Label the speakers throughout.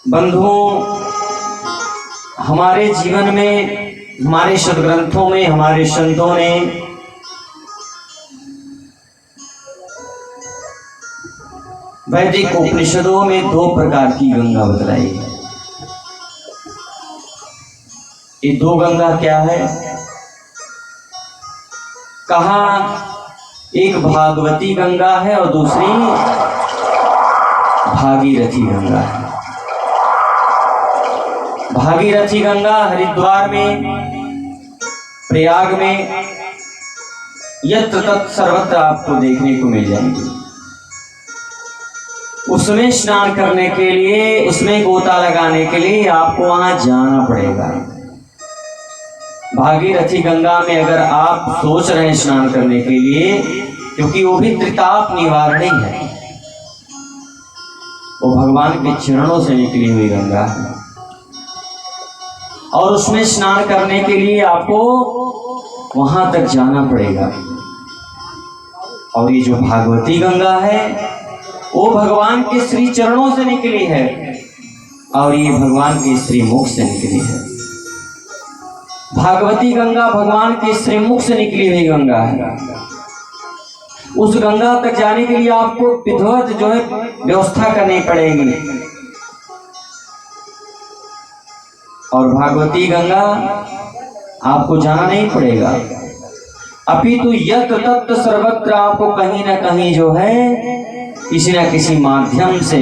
Speaker 1: बंधुओं, हमारे जीवन में, हमारे सदग्रंथों में, हमारे संतों ने वैदिक उपनिषदों में दो प्रकार की गंगा बतलाई है। ये दो गंगा क्या है? कहा एक भागवती गंगा है और दूसरी भागीरथी गंगा है। भागीरथी गंगा हरिद्वार में, प्रयाग में, यत्र तत्र सर्वत्र आपको देखने को मिल जाएंगी। उसमें स्नान करने के लिए, उसमें गोता लगाने के लिए आपको वहां जाना पड़ेगा। भागीरथी गंगा में अगर आप सोच रहे हैं स्नान करने के लिए, क्योंकि वो भी त्रिताप निवारणी है, वो भगवान के चरणों से निकली हुई गंगा है, और उसमें स्नान करने के लिए आपको वहां तक जाना पड़ेगा। और ये जो भागवती गंगा है वो भगवान के श्री चरणों से निकली है, और ये भगवान के श्री मुख से निकली है। भागवती गंगा भगवान के श्री मुख से निकली हुई गंगा है। उस गंगा तक जाने के लिए आपको विधिवत जो है व्यवस्था करनी पड़ेगी। और भागवती गंगा आपको जाना नहीं पड़ेगा, अपितु यत्र तत्र सर्वत्र आपको कहीं ना कहीं जो है किसी न किसी माध्यम से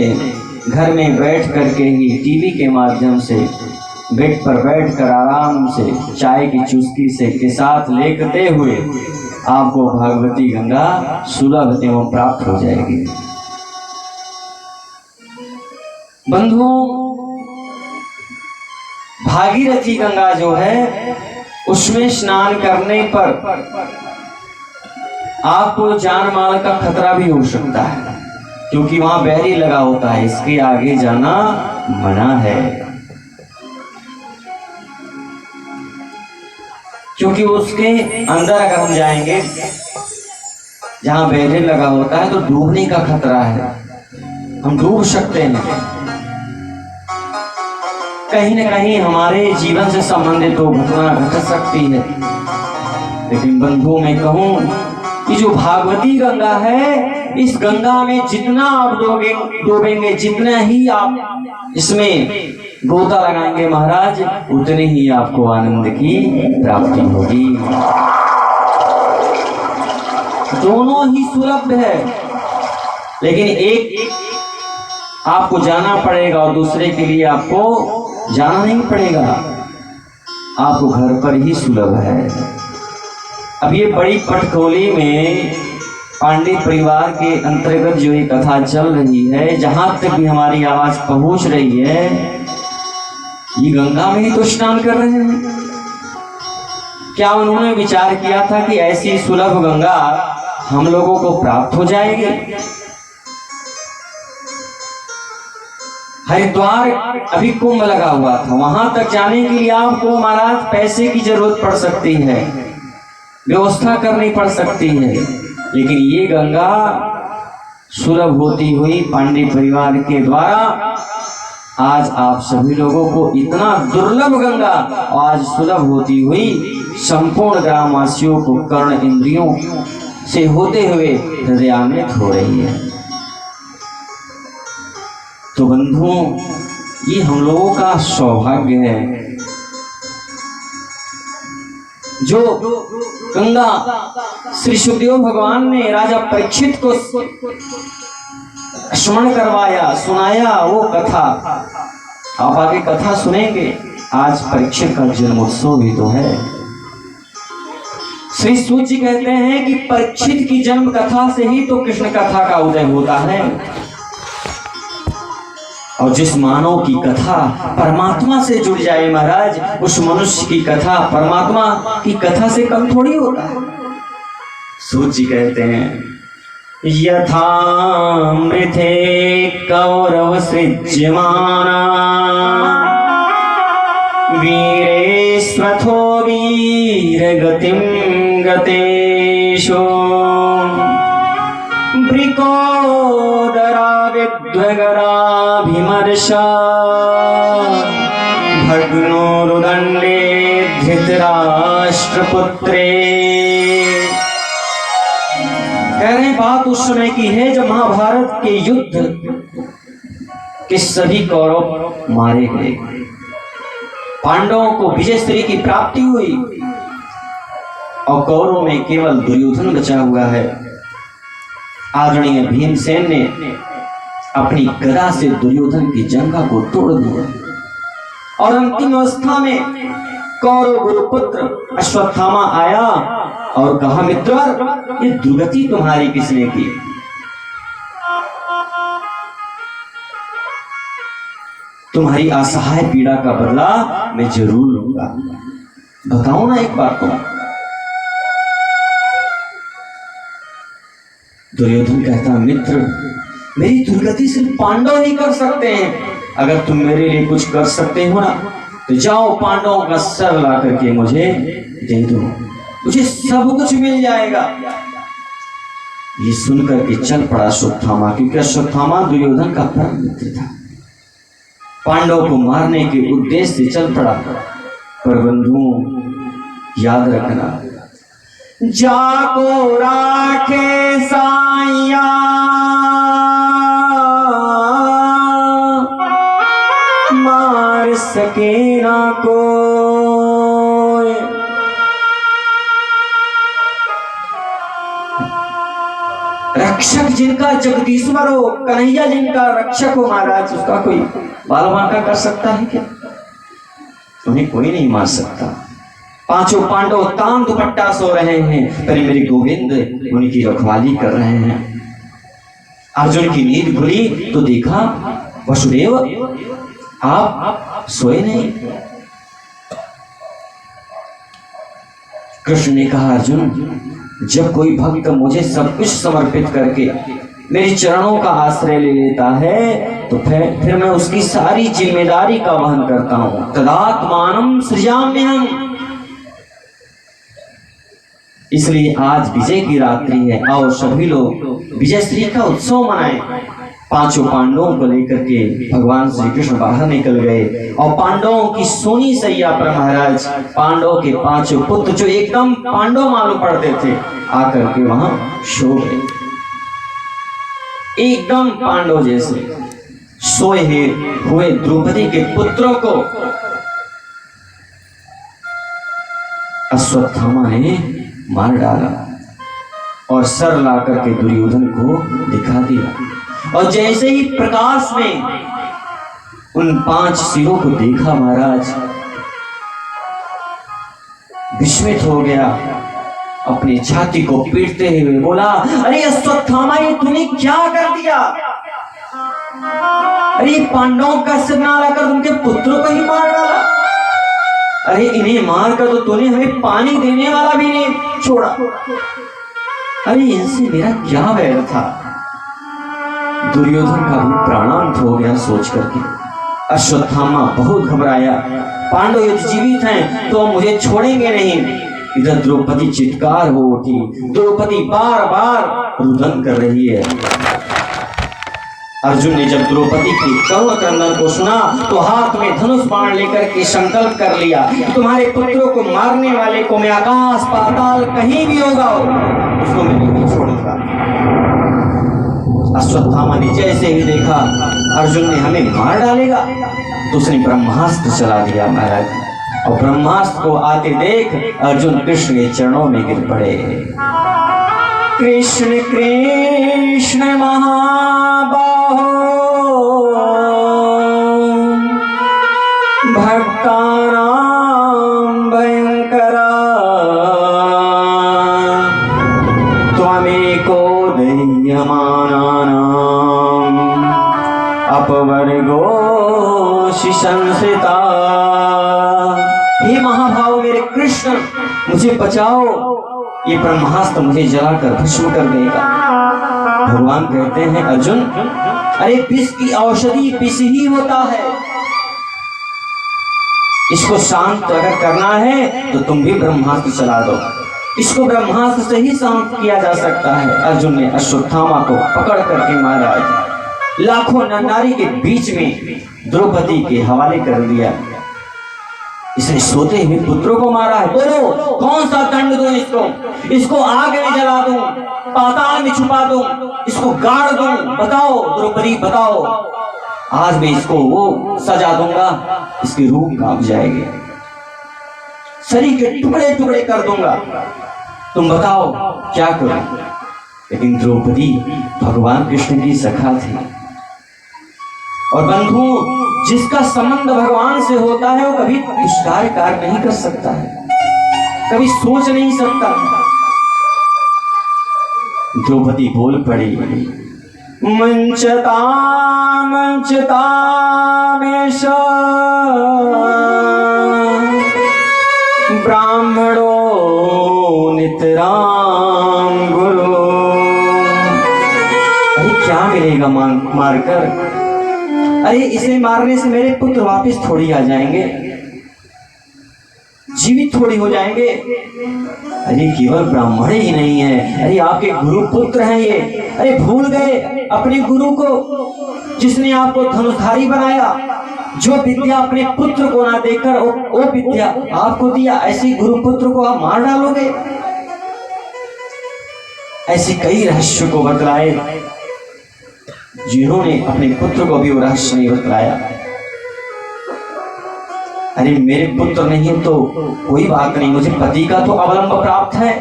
Speaker 1: घर में बैठ करके ही, टीवी के माध्यम से, बेड पर बैठकर आराम से चाय की चुस्की से के साथ लेते हुए आपको भागवती गंगा सुलभ एवं प्राप्त हो जाएगी। बंधुओं, भागीरथी गंगा जो है उसमें स्नान करने पर आपको जान माल का खतरा भी हो सकता है, क्योंकि वहां बहरी लगा होता है, इसके आगे जाना मना है। क्योंकि उसके अंदर अगर हम जाएंगे जहां बहरी लगा होता है तो डूबने का खतरा है, हम डूब सकते हैं। कहीं न कहीं हमारे जीवन से संबंधित तो घटना घट सकती है। लेकिन बंधुओं में कहूं कि जो भागवती गंगा है, इस गंगा में जितना आप डूबेंगे, जितना ही आप इसमें गोता लगाएंगे महाराज, उतने ही आपको आनंद की प्राप्ति होगी। दोनों ही सुलभ है, लेकिन एक आपको जाना पड़ेगा और दूसरे के लिए आपको जाना नहीं पड़ेगा, आपको घर पर ही सुलभ है। अब ये बड़ी पटखोली में पांडे परिवार के अंतर्गत जो ये कथा चल रही है, जहां तक भी हमारी आवाज पहुंच रही है, ये गंगा में ही तो स्नान कर रहे हैं। क्या उन्होंने विचार किया था कि ऐसी सुलभ गंगा हम लोगों को प्राप्त हो जाएगी? हरिद्वार अभी कुंभ लगा हुआ था, वहां तक जाने के लिए आपको महाराज पैसे की जरूरत पड़ सकती है, व्यवस्था करनी पड़ सकती है। लेकिन ये गंगा सुलभ होती हुई पांडे परिवार के द्वारा आज आप सभी लोगों को इतना दुर्लभ गंगा आज सुलभ होती हुई संपूर्ण ग्रामवासियों को कर्ण इंद्रियों से होते हुए हृदयान्वित हो रही है। तो बंधुओं, ये हम लोगों का सौभाग्य है जो गंगा श्री सुखदेव भगवान ने राजा परीक्षित को स्मरण करवाया, सुनाया वो कथा। आप आगे कथा सुनेंगे। आज परीक्षित का जन्मोत्सव भी तो है। श्री सूत जी कहते हैं कि परीक्षित की जन्म कथा से ही तो कृष्ण कथा का उदय होता है, और जिस मानव की कथा परमात्मा से जुड़ जाए महाराज, उस मनुष्य की कथा परमात्मा की कथा से कम थोड़ी होता है। सूत जी कहते हैं, यथामृथे कौरव सृज्यमाना वीरेष्वथो वीरगतिं गतेषु वृकोदरा विद्वगराभिमर्शा शक्नोरुदण्डे धृतराष्ट्रपुत्रे। कह रहे बात उस समय की है जब महाभारत के युद्ध के सभी कौरव मारे गए, पांडवों को विजयश्री की प्राप्ति हुई और कौरवों में केवल दुर्योधन बचा हुआ है। आदरणीय भीमसेन ने अपनी गदा से दुर्योधन की जंघा को तोड़ दिया और अंतिम अवस्था में कौरव गुरुपुत्र अश्वत्थामा आया और कहा, मित्र ये दुर्गति तुम्हारी किसने की? तुम्हारी असहाय पीड़ा का बदला मैं जरूर लूंगा। बताओ ना एक बार तुम। दुर्योधन कहता, मित्र मेरी दुर्गति सिर्फ पांडव ही कर सकते हैं। अगर तुम मेरे लिए कुछ कर सकते हो ना तो जाओ पांडवों का सर ला करके मुझे दे दो, मुझे सब कुछ मिल जाएगा। ये सुनकर के चल पड़ा अश्वत्थामा, क्योंकि अश्वत्थामा दुर्योधन का परम मित्र था। पांडवों को मारने के उद्देश्य से चल पड़ा। पर बंधुओं याद रखना, जाको राखे साइया मार सके ना कोई। रक्षक जिनका जगदीश्वर हो, कन्हैया जिनका रक्षक हो महाराज, उसका कोई बाल बांका कर सकता है क्या? उन्हें कोई नहीं मार सकता। पांचों पांडव तान दुपट्टा सो रहे हैं, पर मेरे गोविंद उनकी रखवाली कर रहे हैं। अर्जुन की नींद खुली तो देखा वसुदेव आप सोए नहीं। कृष्ण ने कहा, अर्जुन जब कोई भक्त मुझे सब कुछ समर्पित करके मेरे चरणों का आश्रय ले लेता है तो फिर मैं उसकी सारी जिम्मेदारी का वहन करता हूं। तदात्मानं सृजाम्यहम्। इसलिए आज विजय की रात्रि है, आओ सभी लोग विजयश्री का उत्सव मनाएं। पांचों पांडवों को लेकर के भगवान श्री कृष्ण बाहर निकल गए और पांडवों की सोनी सैया पर महाराज पांडवों के पांचों पुत्र जो एकदम पांडव मालूम पड़ते थे आकर के वहां सो गए, एकदम पांडव जैसे सोए हुए द्रौपदी के पुत्रों को अश्वत्थामा ने मार डाला और सर ला करके दुर्योधन को दिखा दिया। और जैसे ही प्रकाश में उन 5 सिरों को देखा महाराज विस्मित हो गया, अपनी छाती को पीटते हुए बोला, अरे अश्वत्थामा ये तूने क्या कर दिया? अरे पांडवों का सिर ना लाकर उनके पुत्रों को ही मार डाला। अरे इन्हें मारकर तो तूने हमें पानी देने वाला भी नहीं छोड़ा। अरे इनसे मेरा क्या वैर था? दुर्योधन का भी प्राणांत हो गया सोच करके। अश्वत्थामा बहुत घबराया, पांडव यदि जीवित हैं तो मुझे छोड़ेंगे नहीं। इधर द्रौपदी चित्कार हो उठी, द्रौपदी बार बार रुदन कर रही है। अर्जुन ने जब द्रौपदी के करुण क्रंदन को सुना तो हाथ में धनुष बाण लेकर के संकल्प कर लिया, तुम्हारे पुत्रों को मारने वाले को मैं आकाश पाताल कहीं भी होगा उसको मैं नहीं छोड़ूंगा। अश्वत्थामा ने जैसे ही देखा अर्जुन ने हमें मार डालेगा तो उसने ब्रह्मास्त्र चला दिया महाराज, और ब्रह्मास्त्र को आते देख अर्जुन कृष्ण के चरणों में गिर पड़े। कृष्ण कृष्ण महाबाहो भक्तानां भयंकरा त्वमेको दह्यमानानां अपवर्गो संस्थिता। हे महाभाव मेरे कृष्ण मुझे बचाओ, ये ब्रह्मास्त्र मुझे जलाकर भस्म कर देगा। भगवान कहते हैं अर्जुन अरे विष की औषधि विष ही होता है, इसको शांत अगर करना है तो तुम भी ब्रह्मास्त्र चला दो, इसको ब्रह्मास्त्र से ही शांत किया जा सकता है। अर्जुन ने अश्वत्थामा को पकड़ करके महाराज लाखों नर नारी के बीच में द्रौपदी के हवाले कर दिया। इसने सोते हुए पुत्रों को मारा है। बोलो कौन सा दंड दूं इसको? इसको आग में जला दूं, पाताल में छुपा दूं, इसको गाड़ दूं? बताओ द्रौपदी बताओ। आज मैं इसको वो सजा दूंगा, इसकी रूह कांप जाएगी, शरीर के टुकड़े टुकड़े कर दूंगा, तुम बताओ क्या करूं? लेकिन द्रौपदी भगवान कृष्ण की सखा थी। और बंधु, जिसका संबंध भगवान से होता है वो कभी दुष्कार नहीं कर सकता है, कभी सोच नहीं सकता। द्रौपदी बोल पड़ी, मंचता मंचता ब्राह्मणो नितराम गुरु। अरे क्या मिलेगा मारकर? अरे इसे मारने से मेरे पुत्र वापस थोड़ी आ जाएंगे, जीवित थोड़ी हो जाएंगे। अरे केवल ब्राह्मण ही नहीं है, अरे आपके गुरु पुत्र हैं ये। अरे भूल गए अपने गुरु को, जिसने आपको धनुधारी बनाया, जो विद्या अपने पुत्र को ना देकर वो विद्या आपको दिया, ऐसे गुरु पुत्र को आप मार डालोगे? ऐसे कई रहस्य को बतलाए जिन्होंने अपने पुत्र को भी वो रहस्य नहीं बतलाया। अरे मेरे पुत्र नहीं तो कोई बात नहीं, मुझे पति का तो अवलंब प्राप्त है,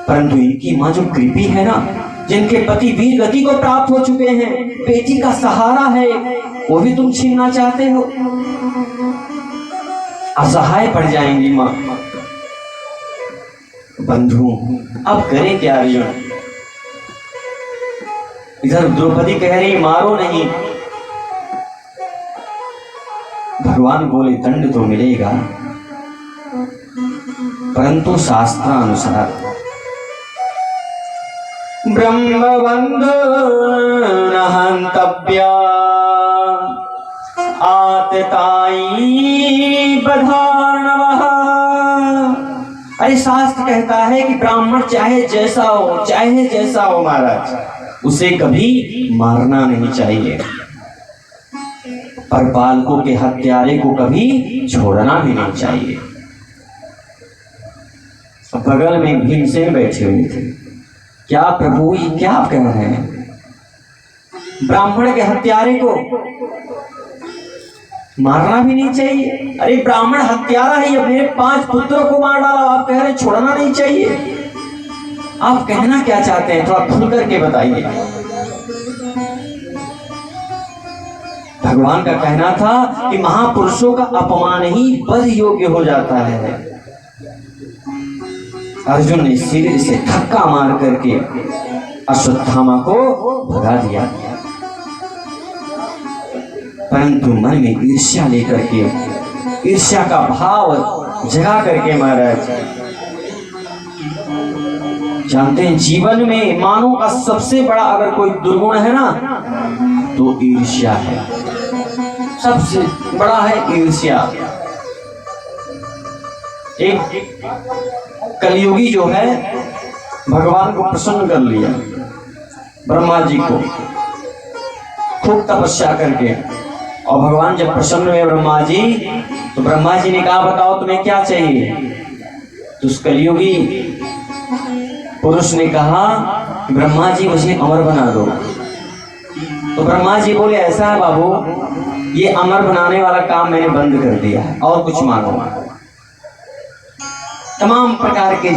Speaker 1: परंतु इनकी मां जो कृपी है ना, जिनके पति वीर गति को प्राप्त हो चुके हैं, बेटी का सहारा है, वो भी तुम छीनना चाहते हो? असहाय पड़ जाएंगी मां। बंधु अब करें क्या अर्जुन? इधर द्रौपदी कह रही मारो नहीं, भगवान बोले दंड तो मिलेगा, परंतु शास्त्रानुसार ब्रह्मबंधो न हन्तव्या आतताई बधार्णवः। अरे शास्त्र कहता है कि ब्राह्मण चाहे जैसा हो महाराज, उसे कभी मारना नहीं चाहिए, पर बालकों के हत्यारे को कभी छोड़ना भी नहीं चाहिए। बगल में भीमसेन बैठे हुए थे। क्या प्रभु ये क्या आप कह रहे हैं? ब्राह्मण के हत्यारे को मारना भी नहीं चाहिए? अरे ब्राह्मण हत्यारा है, ये मेरे 5 पुत्रों को मार डाला, आप कह रहे छोड़ना नहीं चाहिए? आप कहना क्या चाहते हैं, थोड़ा खुल करके बताइए। भगवान का कहना था कि महापुरुषों का अपमान ही वध योग्य हो जाता है। अर्जुन ने सिर से धक्का मार करके अश्वत्थामा को भगा दिया, परंतु मन में ईर्ष्या लेकर के, ईर्ष्या का भाव जगा करके महाराज, जानते हैं जीवन में मानव का सबसे बड़ा अगर कोई दुर्गुण है ना तो ईर्ष्या है, सबसे बड़ा है ईर्ष्या। एक कलयुगी जो है भगवान को प्रसन्न कर लिया, ब्रह्मा जी को खूब तपस्या करके, और भगवान जब प्रसन्न हुए ब्रह्मा जी, तो ब्रह्मा जी ने कहा बताओ तुम्हें क्या चाहिए? तो उस कलयुगी पुरुष ने कहा ब्रह्मा जी मुझे अमर बना दो। तो ब्रह्मा जी बोले ऐसा है बाबू, ये अमर बनाने वाला काम मैंने बंद कर दिया है, और कुछ मांगो। तमाम प्रकार के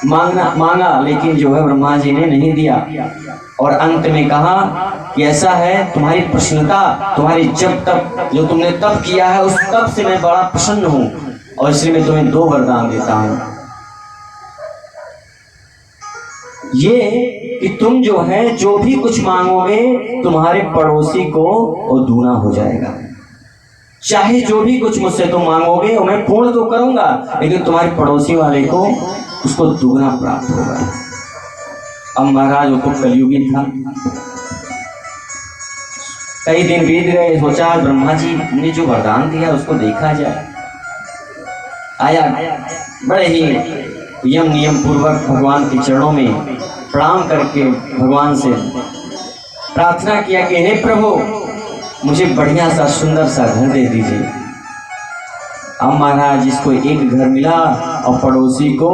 Speaker 1: मांगा, लेकिन जो है ब्रह्मा जी ने नहीं दिया, और अंत में कहा कि ऐसा है तुम्हारी प्रसन्नता, तुम्हारी जब तप जो तुमने तप किया है उस तप से मैं बड़ा प्रसन्न हूं, और इसलिए मैं तुम्हें 2 वरदान देता हूं। ये कि तुम जो है जो भी कुछ मांगोगे तुम्हारे पड़ोसी को वो दूना हो जाएगा। चाहे जो भी कुछ मुझसे तुम मांगोगे वो मैं पूर्ण तो करूंगा, लेकिन तुम्हारे पड़ोसी वाले को उसको दुगना प्राप्त होगा। अब महाराज वो तो कलयुगी था, कई दिन बीत गए, सोचा ब्रह्मा जी ने जो वरदान दिया उसको देखा जाए। आया, बड़े ही यम नियम पूर्वक भगवान के चरणों में प्रणाम करके भगवान से प्रार्थना किया कि हे प्रभु मुझे बढ़िया सा सुंदर सा घर दे दीजिए। अब महाराज इसको एक घर मिला और पड़ोसी को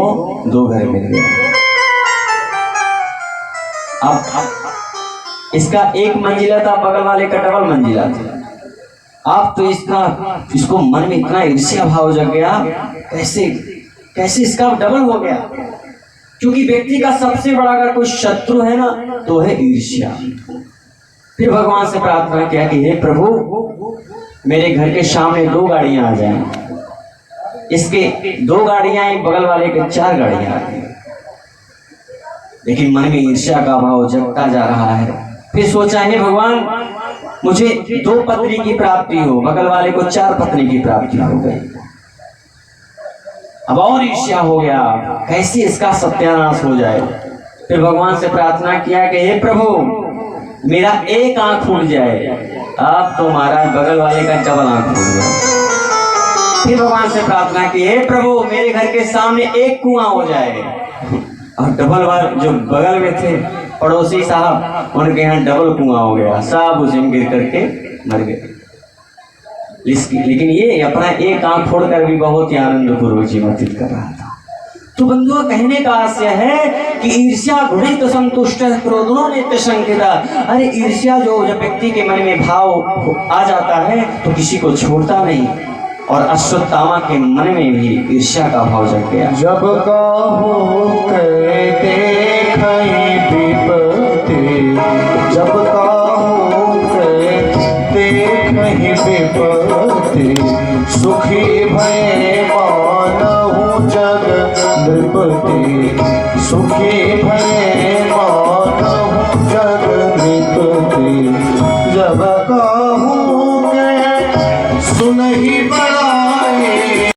Speaker 1: 2 घर मिल गए। अब इसका 1 मंजिला था, बगल वाले का डबल मंजिला था। अब तो इसको मन में इतना ईर्ष्या भाव जग गया, कैसे इसका डबल हो गया। क्योंकि व्यक्ति का सबसे बड़ा अगर कोई शत्रु है ना तो है ईर्ष्या। फिर भगवान से प्रार्थना किया कि हे प्रभु, मेरे घर के सामने 2 गाड़ियां आ जाएं। इसके 2 गाड़ियां, एक बगल वाले के 4 गाड़ियां आ गई। लेकिन मन में ईर्ष्या का भाव जगता जा रहा है। फिर सोचा, हे भगवान, मुझे 2 पत्नी की प्राप्ति हो, बगल वाले को 4 पत्नी की प्राप्ति हो गई। अब और ईर्ष्या हो गया, कैसे इसका सत्यानाश हो जाए। फिर भगवान से प्रार्थना किया कि हे प्रभु, मेरा 1 आंख फूट जाए। अब तो महाराज बगल वाले का डबल आंख फूट गया। फिर भगवान से प्रार्थना की, हे प्रभु, मेरे घर के सामने 1 कुआं हो जाए। और डबल वाले जो बगल में थे पड़ोसी साहब, उनके यहाँ डबल कुआं हो गया, सब उसमें गिर करके मर गए। लेकिन ये अपना 1 आंख फोड़कर भी बहुत ही आनंद पूर्वक जीवन व्यतीत कर रहा था। तो बंधुओं, कहने का आशय है कि ईर्ष्या घृणित संतुष्ट क्रोधो नित्य संकिता। अरे ईर्ष्या जो जब व्यक्ति के मन में भाव आ जाता है तो किसी को छोड़ता नहीं। और अश्वत्थामा के मन में भी ईर्ष्या का भाव जग गया।
Speaker 2: जब काहू कहते खई विपत्ति, जब काहू कहते खई विपत्ति, सुखी भय मानहु जग नृपति, सुखी भय मानहु जग नृपति। जब काहू कह सुनहि बड़ा